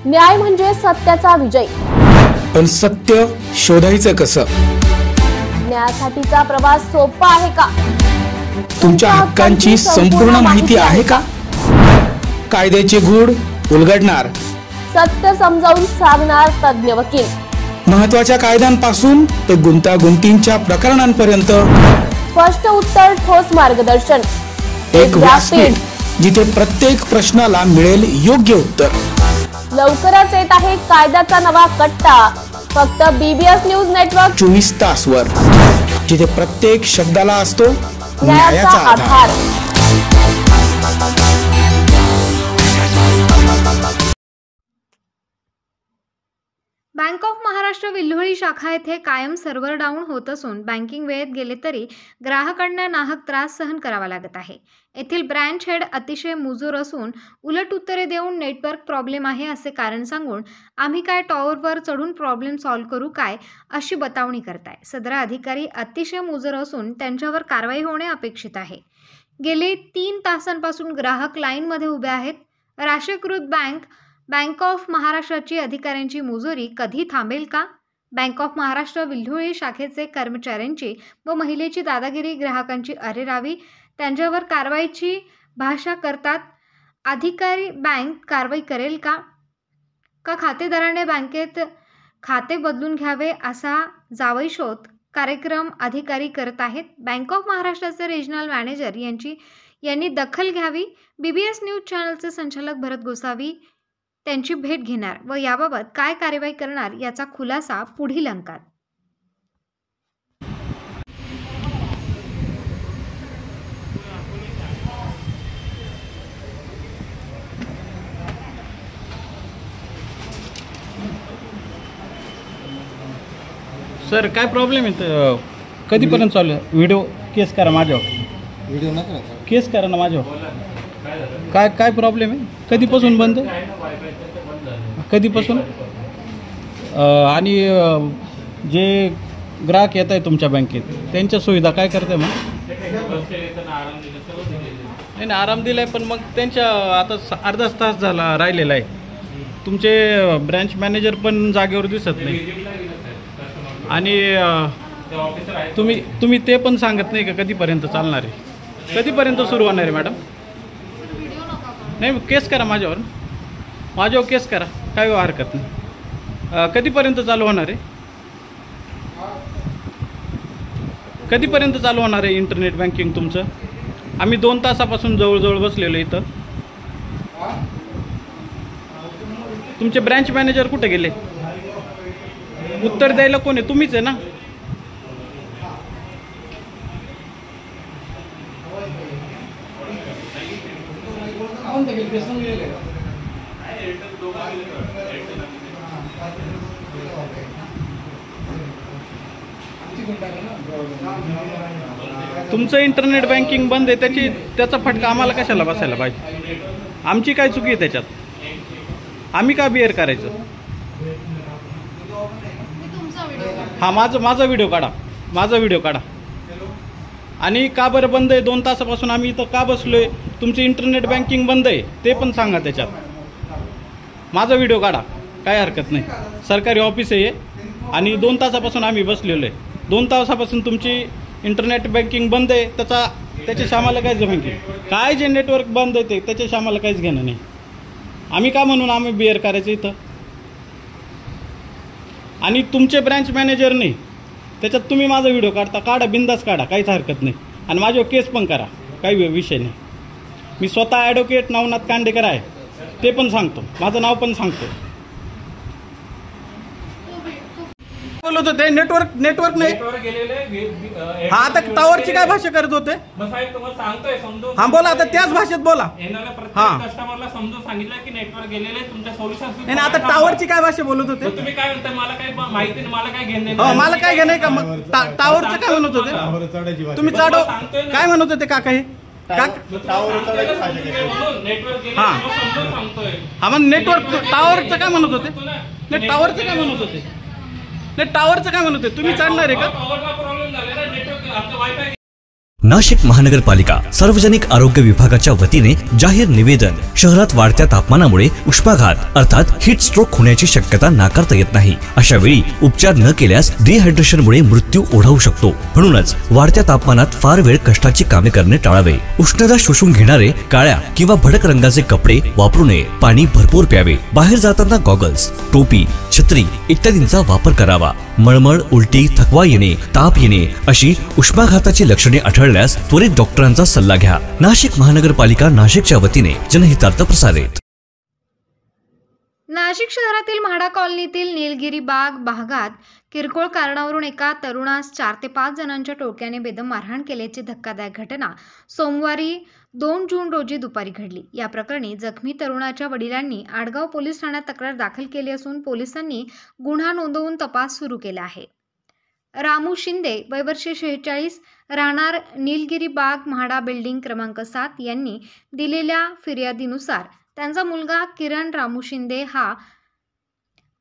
न्याय म्हणजे सत्याचा विजय। पण सत्य शोधायचं कसं? न्यायासाठीचा प्रवास सोपा आहे का? तुमच्या हक्कांची संपूर्ण माहिती आहे का? कायद्याचे गूढ उलगडणार, सत्य समजावून सांगणार तज्ञ वकील। महत्त्वाच्या कायद्यांपासून ते गुंतागुंतींच्या प्रकरणांपर्यंत स्पष्ट उत्तर, ठोस मार्गदर्शन। एक व्यासपीठ जिथे प्रत्येक प्रश्नाला मिळेल योग्य उत्तर। लवकरच येत आहे कायद्याचा नवा कट्टा, फक्त BBS न्यूज नेटवर्क 24 तासवर, जिथे प्रत्येक शब्दाला असतो न्यायाचा आधार। बँक ऑफ महाराष्ट्र विल्होळी शाखा येथे कायम सर्व्हर डाऊन होत असून बँकिंग वेळेत गेले तरी ग्राहकांना नाहक त्रास सहन करावा लागत आहे। येथील ब्रँच हेड अतिशय मुजोर असून उलट उत्तरे देऊन नेटवर्क प्रॉब्लेम आहे असे कारण सांगून आम्ही काय टॉवरवर चढून प्रॉब्लेम सॉल्व्ह करू काय अशी बतावणी करताय। सदर अधिकारी अतिशय मुजोर असून त्यांच्यावर कारवाई होणे अपेक्षित आहे। गेले 3 तासांपासून ग्राहक लाईनमध्ये उभे आहेत। राष्ट्रीयकृत बँक ऑफ महाराष्ट्राची अधिकाऱ्यांची मुजोरी कधी थांबेल का? बँक ऑफ महाराष्ट्र विल्होळी शाखेचे कर्मचाऱ्यांची व महिलेची दादागिरी, ग्राहकांची अरेरावी, त्यांच्यावर कारवाईची भाषा करतात। अधिकारी बँक कारवाई करेल का? खातेदाराने बँकेत खाते बदलून घ्यावे असा जावई शोध कार्यक्रम अधिकारी करत आहेत। बँक ऑफ महाराष्ट्राचे रिजनल मॅनेजर यांनी दखल घ्यावी। BBS न्यूज चॅनलचे संचालक भरत गोसावी त्यांची भेट घेणार व याबाबत काय कार्यवाही करणार याचा खुलासा पुढील अंकात। सर काय प्रॉब्लेम आहे? कधीपर्यंत चालू आहे? व्हिडिओ केस करा माझ्यावर, व्हिडिओ नका केस करा ना माझ्यावर। काय प्रॉब्लेम आहे? कधीपासून बंद आहे? कधीपासून? आणि जे ग्राहक येत आहे तुमच्या बँकेत त्यांच्या सुविधा काय करते मग? नाही आराम दिला आहे, पण मग त्यांच्या आता अर्धा तास झाला राहिलेला आहे। तुमचे ब्रँच मॅनेजर पण जागेवर दिसत नाही आणि तुम्ही ते पण सांगत नाही का कधीपर्यंत चालणार आहे, कधीपर्यंत सुरू होणार आहे? मॅडम नाही, केस करा माझ्यावर केस करा, काय हरकत नाही। कधीपर्यंत चालू होणार आहे? कधीपर्यंत चालू होणार आहे इंटरनेट बँकिंग तुमचं? आम्ही 2 तासापासून जवळजवळ बसलेलो इथं। तुमचे ब्रँच मॅनेजर कुठे गेले? उत्तर द्यायला कोण आहे? तुम्हीच आहे ना? तुमचं इंटरनेट बँकिंग बंद आहे, त्याचा फटका आम्हाला कशाला बसायला पाहिजे? आमची काय चुकी आहे त्याच्यात? आम्ही का बिअर करायचं? हा माझा व्हिडिओ काढा, आणि का बरं बंद आहे? 2 तासापासून आम्ही इथं का बसलोय? तुमचं इंटरनेट बँकिंग बंद आहे ते पण सांगा त्याच्यात। माझा व्हिडिओ काढा, काय हरकत नाही। सरकारी ऑफिस आहे आणि 2 तासापासून आम्ही बसलेलो आहे। 2 तासापासून तुमची इंटरनेट बँकिंग बंद आहे, त्याच्याशी आम्हाला काय जमेल की? काय जे नेटवर्क बंद आहे त्याच्याशी आम्हाला काहीच घेणं नाही। आम्ही का म्हणून आम्ही बिअर करायचं इथं? आणि तुमचे ब्रँच मॅनेजर नाही त्याच्यात तुम्ही माझा व्हिडिओ काढा, बिंदास काढा, काहीच हरकत नाही। आणि माझ्यावर केस पण करा, काही विषय नाही। मी स्वतः ॲडव्होकेट नवनाथ कांडेकर आहे ते पण सांगतो, माझं नाव पण सांगतो। बोलत होते नेटवर्क नाही। हा, आता टावरची काय भाषा करत होते? हा बोला, आता त्याच भाषेत बोला। हा कस्टमरला समजून सांगितलं की नेटवर्क गेलेले तुमच्या सोल्युशन। नाही, आता टावरची काय भाषा बोलत होते? तुम्ही काय म्हणताय? मला काय माहिती नाही, मला काय घेणं? मला काय घेणं का? मग टावरचं काय म्हणत होते तुम्ही? चढव काय म्हणत होते काका? हे हा मग नेटवर्क टावरचं काय म्हणत होते? नाही, टावरचं काय म्हणत होते? नाही, टावरचं काय म्हणत होते? तुम्ही चढणार आहे का? नाशिक महानगरपालिका सार्वजनिक आरोग्य विभागाच्या वतीने जाहीर निवेदन. शहरात वाढत्या तापमानामुळे उष्माघात अर्थात हीट स्ट्रोक होण्याची शक्यता नाकारता येत नाही. अशा वेळी उपचार न केल्यास डिहायड्रेशनमुळे मृत्यू ओढावू शकतो. म्हणूनच वाढत्या तापमानात फार वेळ कष्टाची कामे करणे टाळावे. उष्णता शोषून घेणारे काळ्या किंवा भडक रंगाचे कपडे वापरू नये. पाणी भरपूर प्यावे. बाहेर जाताना गॉगल्स, टोपी, छत्री इत्यादींचा वापर करावा. मळमळ, उलटी, थकवा येणे, ताप येणे अशी उष्माघाताची लक्षणे आढळल्यास त्वरित डॉक्टरांचा सल्ला घ्या. नाशिक महानगरपालिका नाशिकच्या वतीने जनहितार्थ प्रसारित. नाशिक शहरातील म्हाडा कॉलनीतील निलगिरी बाग भागात किरकोळ कारणावरून एका तरुणास 4 ते 5 जणांच्या टोळक्याने बेदम मारहाण केल्याची धक्कादायक घटना सोमवारी 2 जून रोजी दुपारी घडली. या प्रकरणी जखमी तरुणाच्या वडिलांनी आडगाव पोलीस ठाण्यात तक्रार दाखल केली असून पोलिसांनी गुन्हा नोंदवून तपास सुरू केला आहे. रामू शिंदे वय वर्ष 46 राहणार निलगिरी बाग म्हाडा बिल्डिंग क्रमांक 7 यांनी दिलेल्या फिर्यादीनुसार त्यांचा मुलगा किरण रामू शिंदे हा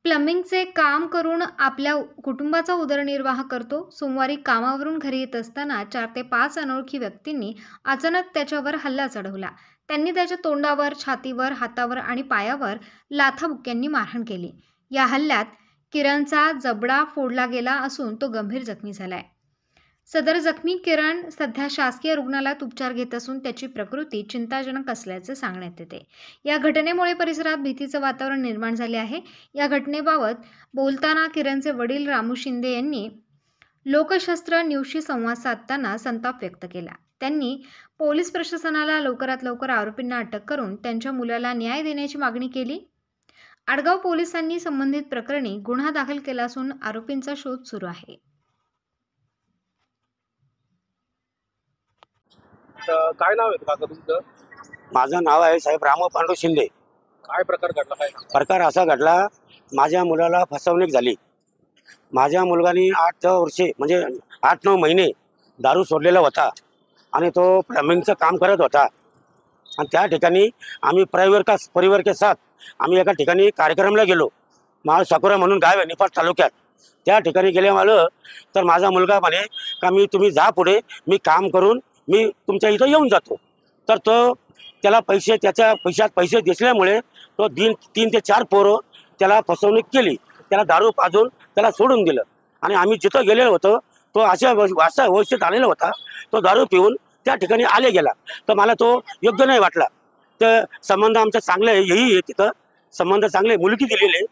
प्लंबिंगचे काम करून आपल्या कुटुंबाचा उदरनिर्वाह करतो. सोमवारी कामावरून घरी येत असताना 4 ते 5 अनोळखी व्यक्तींनी अचानक त्याच्यावर हल्ला चढवला. त्यांनी त्याच्या तोंडावर, छातीवर, हातावर आणि पायावर लाथाबुक्क्यांनी मारहाण केली. या हल्ल्यात किरणचा जबडा फोडला गेला असून तो गंभीर जखमी झालाय. सदर जखमी किरण सध्या शासकीय रुग्णालयात उपचार घेत असून त्याची प्रकृती चिंताजनक असल्याचे सांगण्यात येते. या घटनेमुळे परिसरात भीतीचे वातावरण निर्माण झाले आहे. या घटनेबाबत बोलताना किरणचे वडील रामू शिंदे यांनी लोकशास्त्र न्यूजशी संवाद साधताना संताप व्यक्त केला. त्यांनी पोलीस प्रशासनाला लवकरात लवकर आरोपींना अटक करून त्यांच्या मुलाला न्याय देण्याची मागणी केली. आडगाव पोलिसांनी संबंधित प्रकरणी गुन्हा दाखल केला असून आरोपींचा शोध सुरू आहे. काय नाव आहे काका तुमचं? माझं नाव आहे साहेब रामू पांडू शिंदे. काय प्रकार घडला? काय प्रकार असा घडला, माझ्या मुलाला फसवणूक झाली. माझ्या मुलगाने 8 वर्षे म्हणजे 8-9 महिने दारू सोडलेला होता आणि तो प्लंबिंगचं काम करत होता. आणि त्या ठिकाणी आम्ही परिवार के साथ आम्ही एका ठिकाणी कार्यक्रमाला गेलो. माळ साकुरा म्हणून गाव आहे निफाड तालुक्यात. त्या ठिकाणी गेले मला तर माझा मुलगा म्हणे का तुम्ही जा पुढे, मी काम करून मी तुमच्या इथं येऊन जातो. तर तो त्याला त्याच्या पैशात पैसे दिसल्यामुळे तो 3 ते 4 पोरं त्याला फसवणूक केली. त्याला दारू पाजून त्याला सोडून दिलं. आणि आम्ही जिथं गेलेलो होतो तो अशा अवस्थेत आलेला होता. तो दारू पिऊन त्या ठिकाणी आले गेला. तर मला तो योग्य नाही वाटला. तर संबंध आमचा चांगले हेही आहे, तिथं संबंध चांगले, मुलगी दिलेले.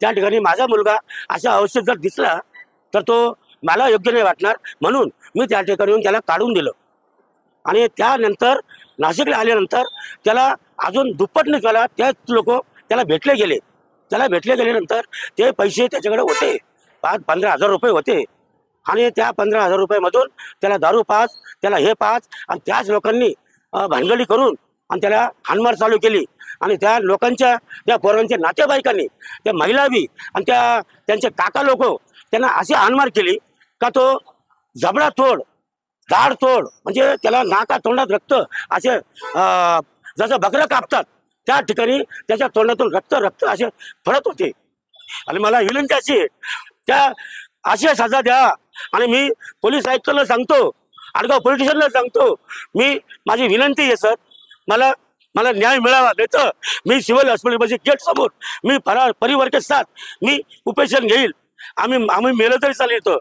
त्या ठिकाणी माझा मुलगा अशा अवस्थेत जर दिसला तर तो मला योग्य नाही वाटणार, म्हणून मी त्या ठिकाणी येऊन त्याला काढून दिलं. आणि त्यानंतर नाशिकला आल्यानंतर त्याला अजून दुप्पटने त्याला त्याच लोक त्याला भेटले गेले. त्याला भेटले गेल्यानंतर ते पैसे त्याच्याकडे होते 15,000 रुपये होते. आणि त्या 15,000 रुपयामधून त्याला दारू पाच, त्याला हे पाच, आणि त्याच लोकांनी भानगडी करून आणि त्याला हाणमार चालू केली. आणि त्या लोकांच्या, त्या पोरांच्या नातेवाईकांनी, त्या महिला बी आणि त्यांचे काका लोक त्यांना अशी हाणमार केली का तो जबडा तोड, दाढ तोड, म्हणजे त्याला नाका तोंडात रक्त असे जसं बकरं कापतात त्या ठिकाणी त्याच्या तोंडातून रक्त असे फळत होते. आणि मला विनंती अशी, त्या अशी सजा द्या. आणि मी पोलीस आयुक्तांना सांगतो, आडगाव पोलीस स्टेशनला सांगतो, माझी विनंती आहे सर, मला न्याय मिळावा. नाही तर मी सिव्हिल हॉस्पिटलमध्ये गेट समोर मी परिवार के साथ मी उपेशन घेईल. आम्ही मेलं तरी चालेल, तो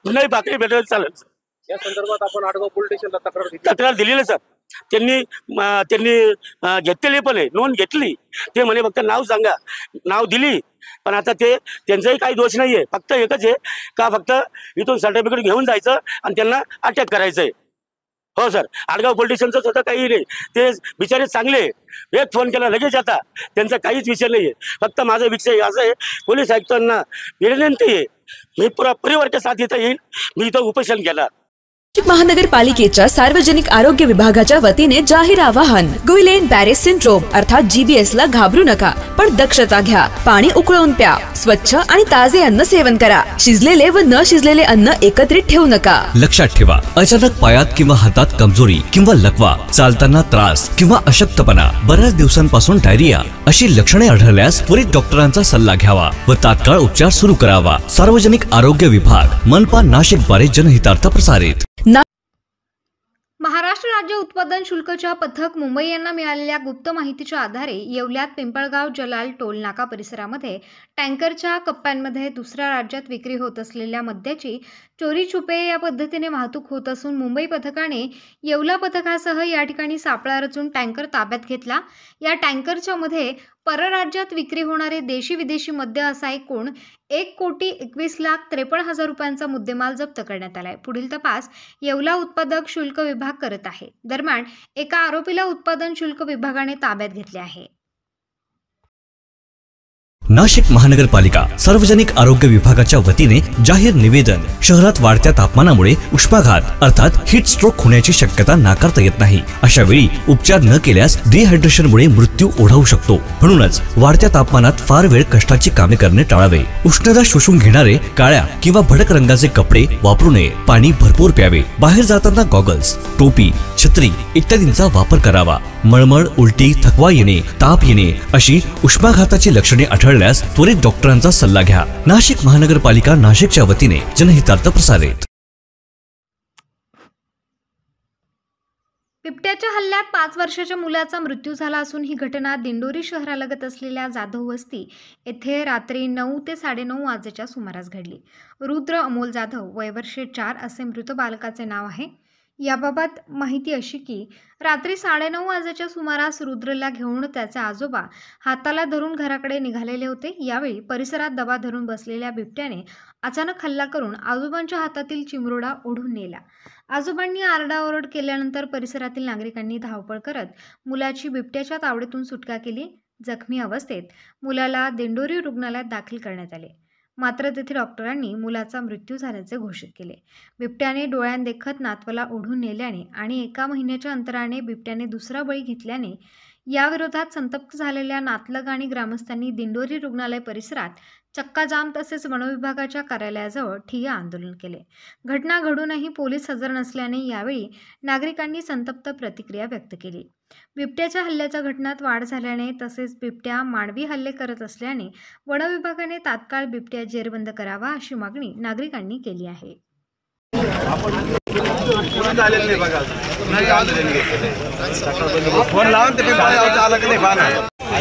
नाही भाकरी भेटलं तरी चालेल. या संदर्भात आपण आडगाव पोलीस स्टेशनला तक्रार दिलेली सर. त्यांनी घेतलेली पण आहे, नोंद घेतली. ते म्हणे फक्त नाव सांगा, नाव दिली. पण आता त्यांचाही काही दोष नाहीये, फक्त एकच आहे का फक्त इथून सर्टिफिकेट घेऊन जायचं आणि त्यांना अटॅक करायचंय. हो सर, आडगाव पोलीस स्टेशनचं स्वतः काही नाही, ते बिचारे चांगले. एक फोन केला लगेच आता, त्यांचा काहीच विषय नाहीये. फक्त माझा विषय असं आहे, पोलीस आयुक्तांना विनंती आहे, मी पुरा परिवाराच्या साथ इथं येईल, मी इथं उपोषण केलं. महानगरपालिकेच्या सार्वजनिक आरोग्य विभागाच्या वतीने जाहीर आवाहन. गुइलेन बॅरे सिंड्रोम अर्थात GBS ला घाबरू नका, पण दक्षता घ्या. पाणी उकळून प्या. स्वच्छ आणि ताजे अन्न सेवन करा. शिजलेले व न शिजलेले अन्न एकत्रित ठेवू नका. लक्षात ठेवा, अचानक पायात किंवा हातात कमजोरी किंवा लकवा, चालताना त्रास किंवा अशक्तपणा, बऱ्याच दिवसांपासून डायरिया अशी लक्षणे आढळल्यास त्वरित डॉक्टरांचा सल्ला घ्यावा व तात्काळ उपचार सुरू करावा. सार्वजनिक आरोग्य विभाग, मनपा नाशिक द्वारे जनहितार्थ प्रसारित. महाराष्ट्र राज्य उत्पादन शुल्कच्या पथक मुंबई यांना मिळालेल्या गुप्त माहितीच्या आधारे येवल्यात पिंपळगाव जलाल टोल नाका परिसरामध्ये टँकरच्या कप्प्यांमध्ये दुसऱ्या राज्यात विक्री होत असलेल्या मद्याची चोरी छुपे या पद्धतीने वाहतूक होत असून मुंबई पथकाने येवला पथकासह या ठिकाणी सापळा रचून टँकर ताब्यात घेतला। या टँकरच्या मध्ये परराज्यात विक्री होणारे देशी विदेशी मद्य असा एकूण 1,21,53,000 रुपयांचा मुद्देमाल जप्त करण्यात आलाय। पुढील तपास येवला उत्पादक शुल्क विभाग करत आहे। दरम्यान एका आरोपीला उत्पादन शुल्क विभागाने ताब्यात घेतले आहे। नाशिक महानगरपालिका सार्वजनिक आरोग्य विभागाच्या वतीने जाहीर निवेदन। शहरात वाढत्या तापमानामुळे उष्माघात अर्थात हीट स्ट्रोक होण्याची शक्यता नाकारता येत नाही। अशा वेळी उपचार न केल्यास डिहायड्रेशनमुळे मृत्यू ओढावू शकतो। म्हणूनच वाढत्या तापमानात फार वेळ कष्टाची कामे करणे टाळावे। उष्णता शोषून घेणारे काळ्या किंवा भडक रंगाचे कपडे वापरू नये। पाणी भरपूर प्यावे। बाहेर जाताना गॉगल्स, टोपी, छत्री इत्यादींचा वापर करावा। मळमळ, उलटी, थकवा येणे, ताप येणे अशी उष्माघाताची लक्षणे आढळल्यास त्वरित डॉक्टरांचा सल्ला घ्या। नाशिक महानगरपालिका नाशिकच्या वतीने जनहितार्थ प्रसारित। बिबट्याच्या हल्ल्यात 5 वर्षाच्या मुलाचा मृत्यू झाला असून ही घटना दिंडोरी शहरालगत असलेल्या जाधव वस्ती येथे रात्री 9 ते 9:30 वाजेच्या सुमारास घडली। रुद्र अमोल जाधव वय वर्ष 4 असे मृत बालकाचे नाव आहे। याबाबत माहिती अशी की रात्री 9:30 वाजेच्या सुमारास रुद्रला घेऊन त्याचे आजोबा हाताला धरून घराकडे निघालेले होते। यावेळी परिसरात दबा धरून बसलेल्या बिबट्याने अचानक हल्ला करून आजोबांच्या हातातील चिमुरडा ओढून नेला। आजोबांनी आरडाओरड केल्यानंतर परिसरातील नागरिकांनी धावपळ करत मुलाची बिबट्याच्या तावडीतून सुटका केली। जखमी अवस्थेत मुलाला दिंडोरी रुग्णालयात दाखल करण्यात आले, मात्र तेथे डॉक्टरांनी मुलाचा मृत्यू झाल्याचे घोषित केले। बिबट्याने डोळ्यांदेखत नातवाला ओढून नेल्याने आणि 1 महिन्याच्या अंतराने बिबट्याने दुसरा बळी घेतल्याने याविरोधात संतप्त झालेल्या नातलग आणि ग्रामस्थांनी दिंडोरी रुग्णालय परिसरात चक्काजाम तसेच वनविभागाच्या कार्यालयाजवळ ठिय्या आंदोलन केले। घटना घडूनही पोलीस हजर नसल्याने यावेळी नागरिकांनी संतप्त प्रतिक्रिया व्यक्त केली। बिबट्याच्या हल्ल्याच्या घटनात वाढ झाल्याने तसेच बिबट्या मानवी हल्ले करत असल्याने वनविभागाने तात्काळ बिबट्या जेरबंद करावा अशी मागणी नागरिकांनी केली आहे।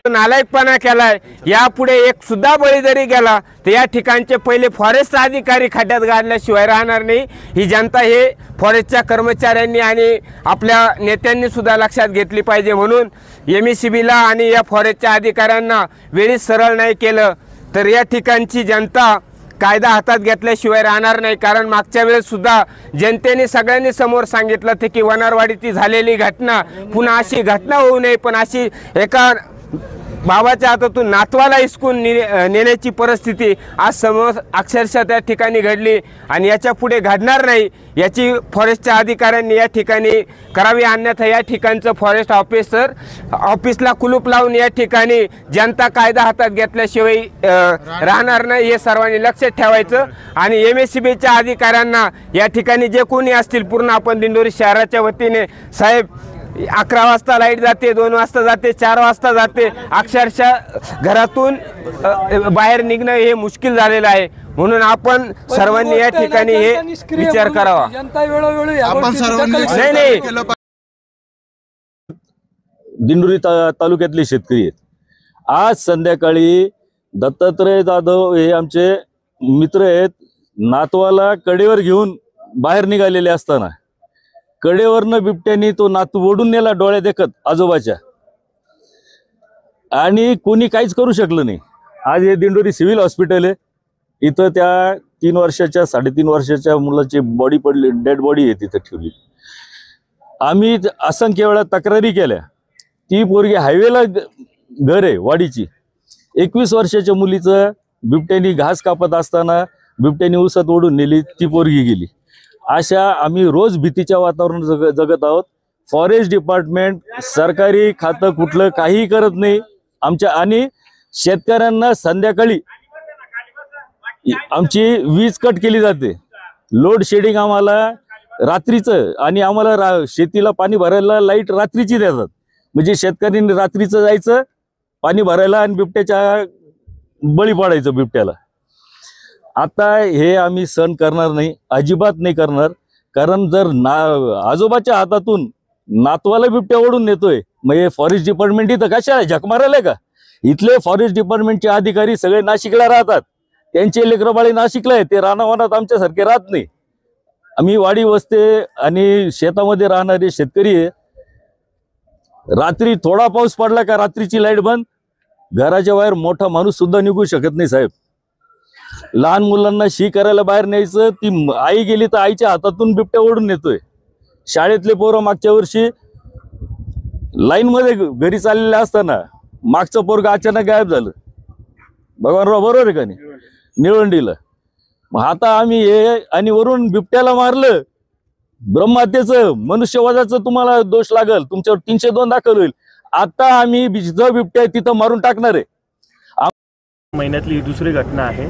नालायकपणा केलाय। यापुढे एक सुद्धा बळी जरी गेला तर या ठिकाणचे पहिले फॉरेस्ट अधिकारी खड्ड्यात गाडल्याशिवाय राहणार नाही। ही जनता हे फॉरेस्टच्या कर्मचाऱ्यांनी आणि आपल्या नेत्यांनी सुद्धा लक्षात घेतली पाहिजे। म्हणून MSCBला आणि या फॉरेस्टच्या अधिकाऱ्यांना वेळीच सरळ नाही केलं तर या ठिकाणची जनता कायदा हातात घेतल्याशिवाय राहणार नाही। कारण मागच्या वेळेस सुद्धा जनतेने सगळ्यांनी समोर सांगितलं ते की वनारवाडीची झालेली घटना पुन्हा अशी घटना होऊ नये, पण अशी एका बाबाच्या हातातून नातवाला हिसकून नेण्याची परिस्थिती आज समोर अक्षरशः त्या ठिकाणी घडली आणि याच्या पुढे घडणार नाही याची फॉरेस्टच्या अधिकाऱ्यांनी या ठिकाणी करावी। अन्यथा या ठिकाणचं फॉरेस्ट ऑफिसला कुलूप लावून या ठिकाणी जनता कायदा हातात घेतल्याशिवाय राहणार नाही हे सर्वांनी लक्षात ठेवायचं। आणि MSCBच्या अधिकाऱ्यांना या ठिकाणी जे कोणी असतील पूर्ण आपण दिंडोरी शहराच्या वतीने साहेब 11 वाजता लाईट जाते, 2 वाजता जाते, 4 वाजता जाते, अक्षरशः घरातून बाहेर निघणं हे मुश्किल झालेलं आहे। म्हणून आपण सर्वांनी या ठिकाणी हे विचार करावा। नाही दिंडोरी तालुक्यातले शेतकरी आहेत। आज संध्याकाळी दत्तात्रय जाधव हे आमचे मित्र आहेत, नातवाला कडेवर घेऊन बाहेर निघालेले असताना कडेवरनं बिबट्याने तो नातू ओढून नेला डोळ्या देखत आजोबाच्या, आणि कोणी काहीच करू शकलं नाही। आज हे दिंडोरी सिव्हिल हॉस्पिटल आहे, इथं त्या 3 वर्षाच्या 3.5 वर्षाच्या मुलाची बॉडी पडली, डेड बॉडी आहे तिथं ठेवली। आम्ही असंख्य वेळा तक्रारी केल्या। ती पोरगी हायवेला घर आहे वाडीची, 21 वर्षाच्या मुलीचं बिबट्याने घास कापत असताना बिबट्याने उसत ओढून नेली, ती पोरगी गेली। अशा आम्ही रोज भीतीच्या वातावरणात जगत आहोत। फॉरेस्ट डिपार्टमेंट सरकारी खातं कुठलं काही करत नाही आमच्या, आणि शेतकऱ्यांना संध्याकाळी आमची वीज कट केली जाते, लोड शेडिंग आम्हाला रात्रीचं, आणि आम्हाला शेतीला पाणी भरायला लाईट रात्रीची देतात। म्हणजे शेतकऱ्यांनी रात्रीचं जायचं पाणी भरायला आणि बिबट्याच्या बळी पडायचं बिबट्याला। आता हे आम्ही सहन करणार नाही, अजिबात नाही करणार। कारण जर आजोबाच्या हातातून नातवाला बिबट्या ओढून नेतोय, मग हे फॉरेस्ट डिपार्टमेंट इथं कशा आहे, झक मारायला का? इथले फॉरेस्ट डिपार्टमेंटचे अधिकारी सगळे नाशिकला राहतात, त्यांचे लेकरबाळी नाशिकला आहे, ते रानावनात आमच्यासारखे राहत नाही. आम्ही वाडी वस्ते आणि शेतामध्ये राहणारे शेतकरी आहे. रात्री थोडा पाऊस पडला का रात्रीची लाईट बंद, घराच्या बाहेर मोठा माणूस सुद्धा निघू शकत नाही साहेब. लहान मुलांना शी करायला बाहेर न्यायचं, ती आई गेली तर आईच्या हातातून बिबट्या ओढून नेतोय. शाळेतले पोरं मागच्या वर्षी लाईन मध्ये घरी चाललेले असताना मागचं पोरग अचानक गायब झालं. भगवानराव बरोबर आहे का नाही, निळवंडीला. मग आता आम्ही हे आणि वरून बिबट्याला मारलं, ब्रह्महत्येचं मनुष्यवधाचं तुम्हाला दोष लागल, तुमच्यावर 302 दाखल होईल. आता आम्ही जिथं बिबट्या आहे तिथं मारून टाकणार आहे. महिन्यातली ही दुसरी घटना आहे,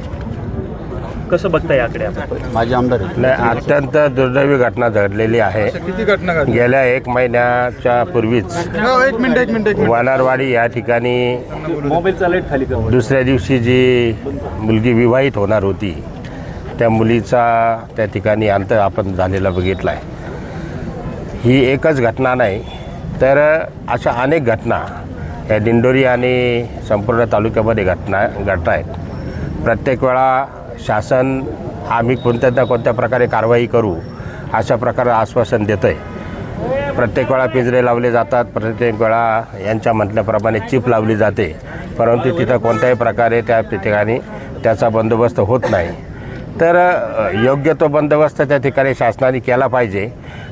कसं बघता याकडे आपण? माझे आमदार अत्यंत दुर्दैवी घटना घडलेली आहे. किती घटना घडली? गेल्या 1 महिन्याच्या पूर्वीच एक मिनिट वानारवाडी या ठिकाणी मोबाईलचा लाईट खाली कर. दुसऱ्या दिवशी जी मुलगी विवाहित होणार होती, त्या मुलीचा त्या ठिकाणी अंत आपण झालेला बघितला आहे. ही एकच घटना नाही तर अशा अनेक घटना या दिंडोरी आणि संपूर्ण तालुक्यामध्ये घडत आहेत. प्रत्येक वेळा शासन आम्ही कोणत्या ना कोणत्या प्रकारे कारवाई करू अशा प्रकारे आश्वासन देतं आहे. प्रत्येक वेळा पिंजरे लावले जातात, प्रत्येक वेळा यांच्या म्हटल्याप्रमाणे चिप लावली जाते, परंतु तिथं कोणत्याही प्रकारे त्या ठिकाणी त्याचा बंदोबस्त होत नाही. तर योग्य तो बंदोबस्त त्या ठिकाणी शासनाने केला पाहिजे.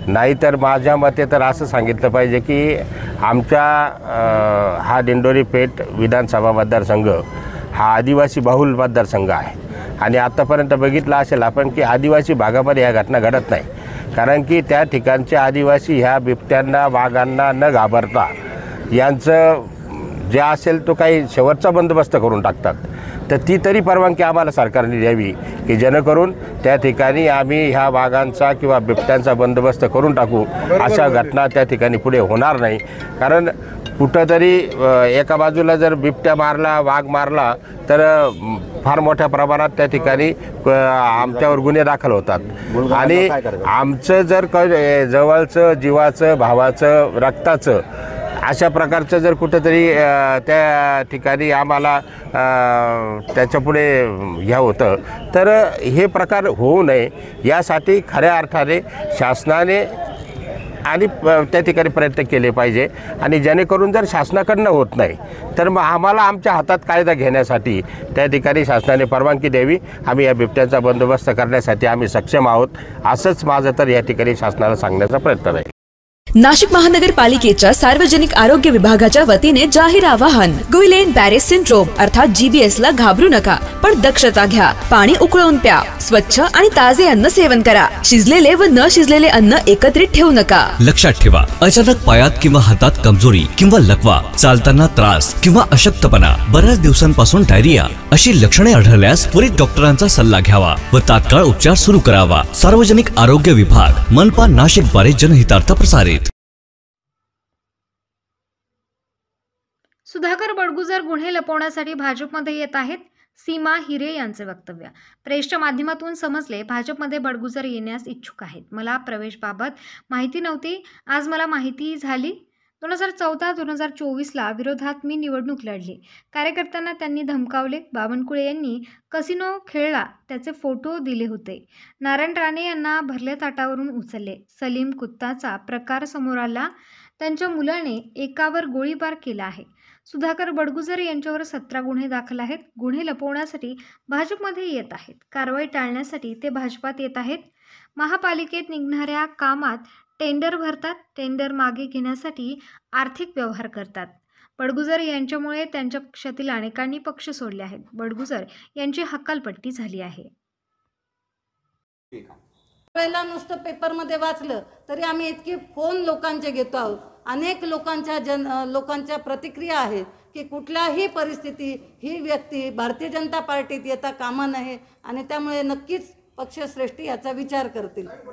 नाहीतर माझ्या मते तर असं सांगितलं पाहिजे की आमच्या हा दिंडोरी पेठ विधानसभा मतदारसंघ हा आदिवासी बहुल मतदारसंघ आहे आणि आत्तापर्यंत बघितलं असेल आपण की आदिवासी भागामध्ये ह्या घटना घडत नाही. कारण की त्या ठिकाणचे आदिवासी ह्या बिबट्यांना वाघांना न घाबरता यांचं जे असेल तो काही शेवटचा बंदोबस्त करून टाकतात. तर ती तरी परवानगी आम्हाला सरकारने द्यावी की जेणेकरून त्या ठिकाणी आम्ही ह्या वाघांचा किंवा बिबट्यांचा बंदोबस्त करून टाकू. अशा घटना त्या ठिकाणी पुढे होणार नाही. कारण कुठंतरी एका बाजूला जर बिबट्या मारला, वाघ मारला तर फार मोठ्या प्रमाणात त्या ठिकाणी आमच्यावर गुन्हे दाखल होतात आणि आमचं जर जवळचं जीवाचं भावाचं रक्ताचं अशा प्रकारचं जर कुठंतरी त्या ठिकाणी आम्हाला त्याच्यापुढे ह्या होतं तर हे प्रकार होऊ नये यासाठी खऱ्या अर्थाने शासनाने आणि त्या ठिकाणी प्रयत्न केले पाहिजे. आणि जेणेकरून जर शासनाकडनं होत नाही तर मग आम्हाला आमच्या हातात कायदा घेण्यासाठी त्या ठिकाणी शासनाने परवानगी द्यावी. आम्ही या बिबट्यांचा बंदोबस्त करण्यासाठी आम्ही सक्षम आहोत, असंच माझं तर या ठिकाणी शासनाला सांगण्याचा प्रयत्न आहे. नाशिक महानगरपालिकेच्या सार्वजनिक आरोग्य विभागाच्या वतीने जाहीर आवाहन. गुइलेन बॅरे सिंड्रोम अर्थात GBS ला घाबरू नका, पण दक्षता घ्या. पाणी उकळून प्या, स्वच्छ आणि ताजे अन्न सेवन करा. शिजलेले व न शिजलेले अन्न एकत्रित ठेवू नका. लक्षात ठेवा, अचानक पायात किंवा हातात कमजोरी किंवा लकवा, चालताना त्रास किंवा अशक्तपणा, बऱ्याच दिवसांपासून डायरिया अशी लक्षणे आढळल्यास त्वरित डॉक्टरांचा सल्ला घ्यावा व तात्काळ उपचार सुरू करावा. सार्वजनिक आरोग्य विभाग, मनपा नाशिक द्वारे जनहितार्थ प्रसारित. सुधाकर बडगुजर गुन्हे लपवण्यासाठी भाजपमध्ये येत आहेत. सीमा हिरे यांचे वक्तव्य. प्रेसच्या माध्यमातून समजले भाजपमध्ये बडगुजर येण्यास इच्छुक आहेत. मला प्रवेशबाबत माहिती नव्हती, आज मला माहिती झाली. 2014-2024ला विरोधात मी निवडणूक लढली. कार्यकर्त्यांना त्यांनी धमकावले. बावनकुळे यांनी कसिनो खेळला त्याचे फोटो दिले होते. नारायण राणे यांना भरल्या ताटावरून उचलले. सलीम कुत्ताचा प्रकार समोर आला. त्यांच्या मुलाने एकावर गोळीबार केला आहे. सुधाकर बडगुजर यांच्यावर 17 गुन्हे दाखल आहेत. गुन्हे लपवण्यासाठी भाजपमध्ये येत आहेत. कारवाई टाळण्यासाठी ते भाजपात येत आहेत. महापालिकेत निघणाऱ्या कामात टेंडर भरतात. टेंडर मागे घेण्यासाठी आर्थिक व्यवहार करतात. बडगुजर यांच्यामुळे त्यांच्या पक्षातील अनेकांनी पक्ष सोडले आहेत. बडगुजर यांची हकालपट्टी झाली आहे. पहिला नुसतं पेपरमध्ये वाचलं तरी आम्ही इतके फोन लोकांचे घेतो आहोत. अनेक लोकांच्या प्रतिक्रिया आहेत की कुठल्याही परिस्थिती ही व्यक्ती भारतीय जनता पार्टीत येता कामा नये आणि त्यामुळे नक्कीच पक्षश्रेष्ठी याचा विचार करतील. फक्त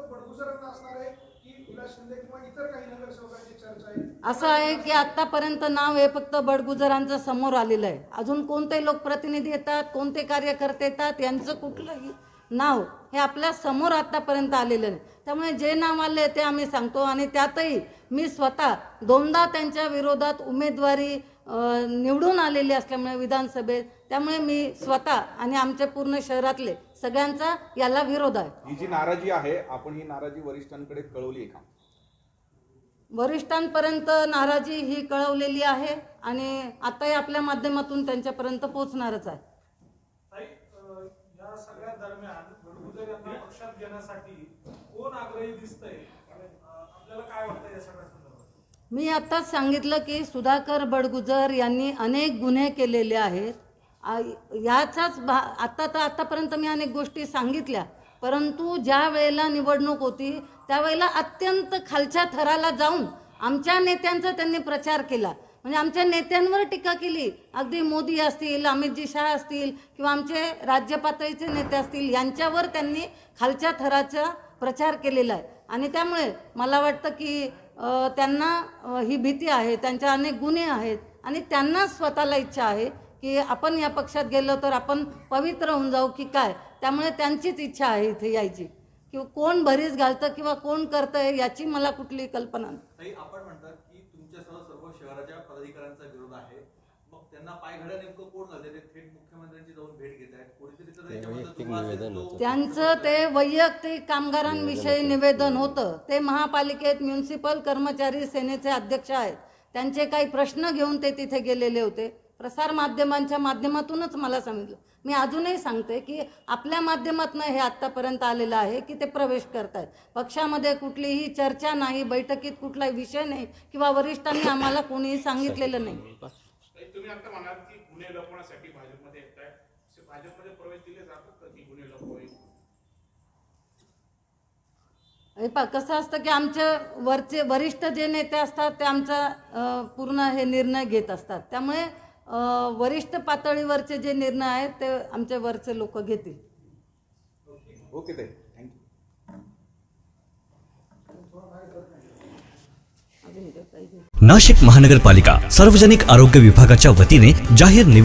बडगुजरांना असणार आहे की विलास शिंदे किंवा इतर काही नगरसेवकांची चर्चा आहे. असं आहे की आत्तापर्यंत नाव हे फक्त बडगुजरांचं समोर आलेलं आहे. अजून कोणते लोकप्रतिनिधी येतात, कोणते कार्यकर्ते येतात, यांचं कुठलंही नाव हे आपल्या समोर आत्तापर्यंत आलेलं नाही. त्यामुळे जे नाव आले ते आम्ही सांगतो आणि त्यातही मी स्वतः 2दा त्यांच्या विरोधात उमेदवारी निवडून आलेली असल्यामुळे विधानसभेत, त्यामुळे मी स्वतः आणि आमच्या पूर्ण शहरातले सगळ्यांचा याला विरोध आहे. ही जी नाराजी आहे आपण ही नाराजी वरिष्ठांकडे कळवली आहे का? वरिष्ठांपर्यंत नाराजी ही कळवलेली आहे आणि आताही आपल्या माध्यमातून त्यांच्यापर्यंत पोहोचणारच आहे. या सगळ्या दरम्यान बडगुजर यांना पक्षात घेण्यासाठी कोण आग्रही दिसतंय, आपल्याला काय वाटतं या सगळ्या संदर्भात? मी आताच सांगितलं की सुधाकर बडगुजर यांनी अनेक गुन्हे केलेले आहेत. याचाच आतापर्यंत मी अनेक गोष्टी सांगितल्या, परंतु ज्या वेळेला निवडणूक होती त्यावेळेला अत्यंत खालच्या थराला जाऊन आमच्या नेत्यांचा त्यांनी प्रचार केला. म्हणजे आमच्या नेत्यांवर टीका केली. अगदी मोदी असतील, अमितजी शहा असतील किंवा आमचे राज्य पातळीचे नेते असतील, यांच्यावर त्यांनी खालच्या थराचा प्रचार केलेला आहे. आणि त्यामुळे मला वाटतं की त्यांना ही भीती आहे, त्यांच्या अनेक गुन्हे आहेत आणि त्यांना स्वतःला इच्छा आहे की आपण या पक्षात गेलो तर आपण पवित्र होऊन जाऊ की काय. त्यामुळे त्यांचीच इच्छा आहे इथे यायची. किंवा कोण भरीस घालतं किंवा कोण करतंय याची मला कुठली कल्पना नाही. आपण म्हणतात की तुमच्यासह सर्व शहराच्या पदाधिकाऱ्यांचा विरोध आहे, मग त्यांना पायघड्या नेमकं कोण झाले? ते थेट मुख्यमंत्र्यांची जाऊन भेट घेत आहेत, त्यांचं ते वैयक्तिक कामगारांविषयी निवेदन होतं. ते महापालिकेत म्युन्सिपल कर्मचारी सेनेचे अध्यक्ष आहेत, त्यांचे काही प्रश्न घेऊन ते तिथे गेलेले होते. प्रसार माध्यमांच्या माध्यमातूनच मला सांगितलं. मी अजूनही सांगते की आपल्या माध्यमातून हे आत्तापर्यंत आलेलं आहे की ते प्रवेश करतायत. पक्षामध्ये कुठलीही चर्चा नाही, बैठकीत कुठलाही विषय नाही किंवा वरिष्ठांनी आम्हाला कोणीही सांगितलेलं नाही. तुम्ही आता म्हणाल की गुन्हे लपवण्यासाठी भाजपमध्ये येताय, भाजपमध्ये प्रवेश दिले जातात का की गुन्हे लपवावे? हे पहा कसं असतं की आमच्या वरचे वरिष्ठ जे नेते असतात ते आमचा पूर्ण हे निर्णय घेत असतात. त्यामुळे वरिष्ठ पातळीवरचे जे निर्णय आहेत ते आमच्या वरचे लोक घेतील. ओके ताई, नाशिक महानगरपालिका सार्वजनिक आरोग्य विभागाच्या वतीने जाहीर